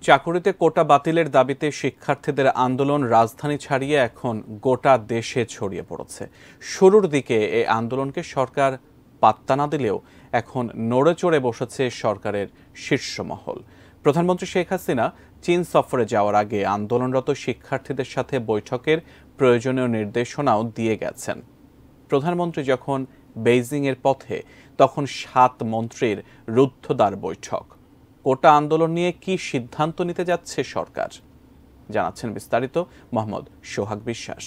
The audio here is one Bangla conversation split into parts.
চাকুরিতে কোটা বাতিলের দাবিতে শিক্ষার্থীদের আন্দোলন রাজধানী ছাড়িয়ে এখন গোটা দেশে ছড়িয়ে পড়েছে। শুরুর দিকে এই আন্দোলনকে সরকার পাত্তা না দিলেও এখন নড়ে চড়ে বসেছে সরকারের শীর্ষ মহল। প্রধানমন্ত্রী শেখ হাসিনা চীন সফরে যাওয়ার আগে আন্দোলনরত শিক্ষার্থীদের সাথে বৈঠকের প্রয়োজনীয় নির্দেশনাও দিয়ে গেছেন। প্রধানমন্ত্রী যখন বেইজিংয়ের পথে, তখন 7 মন্ত্রীর রুদ্ধদ্বার বৈঠক। কোটা আন্দোলন নিয়ে কি সিদ্ধান্ত নিতে যাচ্ছে সরকার, জানাচ্ছেন বিস্তারিত মোহাম্মদ সোহাগ বিশ্বাস।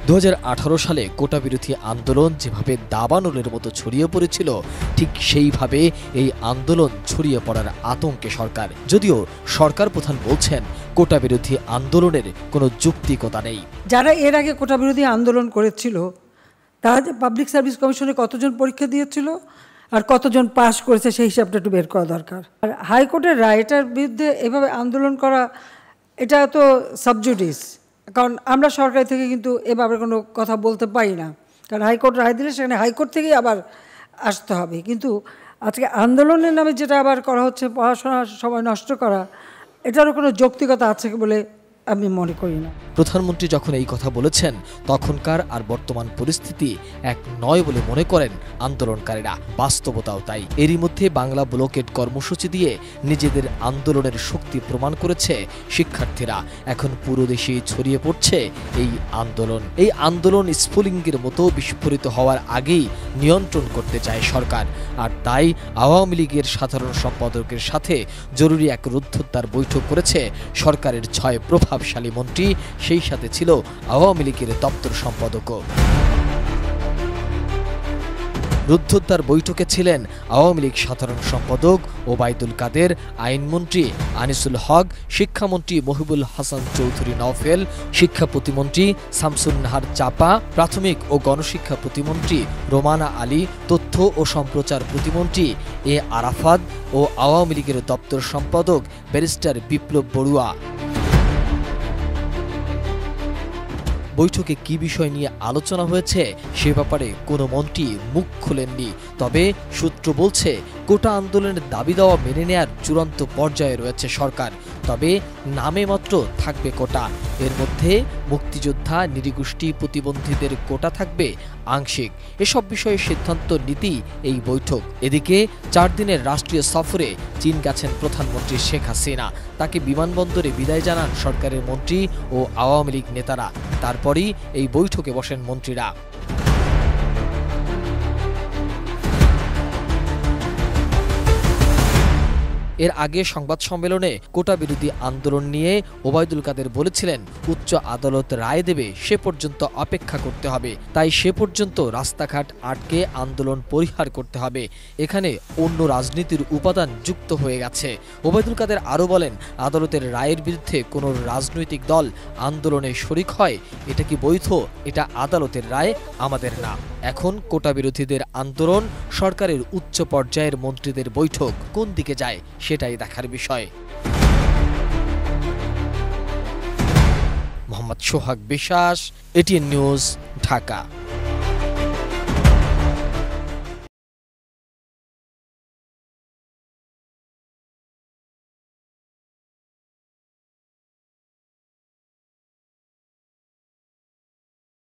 2018 সালে কোটা বিরোধী আন্দোলন যেভাবে দাবানলের মতো ছড়িয়ে পড়েছিল, ঠিক সেইভাবে এই আন্দোলন ছড়িয়ে পড়ার আতঙ্কে সরকার। যদিও সরকার প্রধান বলছেন কোটা বিরোধী আন্দোলনের কোনো যৌক্তিকতা নেই। যারা এর আগে কোটা বিরোধী আন্দোলন করেছিল তারা পাবলিক সার্ভিস কমিশনে কতজন পরীক্ষা দিয়েছিল আর কতজন পাস করেছে সেই হিসাবটা একটু বের করা দরকার। আর হাইকোর্টের রায়, এটার বিরুদ্ধে এভাবে আন্দোলন করা, এটা তো সাবজুডিস। কারণ আমরা সরকার থেকে কিন্তু এভাবে কোনো কথা বলতে পারি না, কারণ হাইকোর্ট রায় দিলে সেখানে হাইকোর্ট থেকেই আবার আসতে হবে। কিন্তু আজকে আন্দোলনের নামে যেটা আবার করা হচ্ছে, পড়াশোনার সময় নষ্ট করা, এটারও কোনো যৌক্তিকতা আছে বলে আমি মনে করি না। প্রধানমন্ত্রী যখন এই কথা বলেছেন, তখনকার আর বর্তমান পরিস্থিতি এক নয় বলে মনে করেন আন্দোলনকারীরা। বাস্তবতাও তাই। এরই মধ্যে বাংলা ব্লকেড কর্মসূচি দিয়ে নিজেদের আন্দোলনের শক্তি প্রমাণ করেছে শিক্ষার্থীরা। এখন পুরো দেশে ছড়িয়ে পড়ছে এই আন্দোলন। এই আন্দোলন স্ফুলিঙ্গের মতো বিস্ফোরিত হওয়ার আগেই নিয়ন্ত্রণ করতে চায় সরকার। আর তাই আওয়ামী লীগের সাধারণ সম্পাদকের সাথে জরুরি এক রুদ্ধদ্বার বৈঠক করেছে সরকারের 6 প্রভাবশালী মন্ত্রী। সেই সাথে ছিল আওয়ামী লীগের দপ্তর সম্পাদকও। রুদ্ধদ্বার বৈঠকে ছিলেন আওয়ামী লীগ সাধারণ সম্পাদক ওবায়দুল কাদের, আইনমন্ত্রী আনিসুল হক, শিক্ষামন্ত্রী মহিবুল হাসান চৌধুরী নওফেল, শিক্ষা প্রতিমন্ত্রী শামসুন নাহার চাপা, প্রাথমিক ও গণশিক্ষা প্রতিমন্ত্রী রোমানা আলী, তথ্য ও সম্প্রচার প্রতিমন্ত্রী এ আরাফাত ও আওয়ামী লীগের দপ্তর সম্পাদক ব্যারিস্টার বিপ্লব বড়ুয়া। বৈঠকে কি বিষয় নিয়ে আলোচনা হয়েছে সে ব্যাপারে কোনো মন্ত্রী মুখ খোলেননি। তবে সূত্র বলছে কোটা আন্দোলনের দাবি দেওয়া মেনে নেয়ার চূড়ান্ত পর্যায়ে রয়েছে সরকার। তবে নামে মাত্র থাকবে কোটা। এর মধ্যে মুক্তিযোদ্ধা, নৃগোষ্ঠী প্রতিবন্ধীদের কোটা থাকবে আংশিক। এসব বিষয়ে সিদ্ধান্ত নীতি এই বৈঠক। এদিকে 4 দিনের রাষ্ট্রীয় সফরে চীন গেছেন প্রধানমন্ত্রী শেখ হাসিনা। তাকে বিমানবন্দরে বিদায় জানান সরকারের মন্ত্রী ও আওয়ামী লীগ নেতারা। তারপরই এই বৈঠকে বসেন মন্ত্রীরা। এর আগে সংবাদ সম্মেলনে কোটা বিরোধী আন্দোলন নিয়ে ওবায়দুল কাদের বলেছিলেন, উচ্চ আদালত রায় দেবে সে পর্যন্ত অপেক্ষা করতে হবে। তাই সে পর্যন্ত রাস্তাঘাট আটকে আন্দোলন পরিহার করতে হবে। এখানে অন্য রাজনীতির উপাদান যুক্ত হয়ে গেছে। ওবায়দুল কাদের আরও বলেন, আদালতের রায়ের বিরুদ্ধে কোনো রাজনৈতিক দল আন্দোলনে শরিক হয়, এটা কি বৈধ? এটা আদালতের রায়, আমাদের না। এখন কোটা বিরোধীদের আন্দোলন, সরকারের উচ্চ পর্যায়ের মন্ত্রীদের বৈঠক কোন দিকে যায় সেটাই দেখার বিষয়। মোহাম্মদ সোহাগ বিশ্বাস, এটিএন নিউজ, ঢাকা।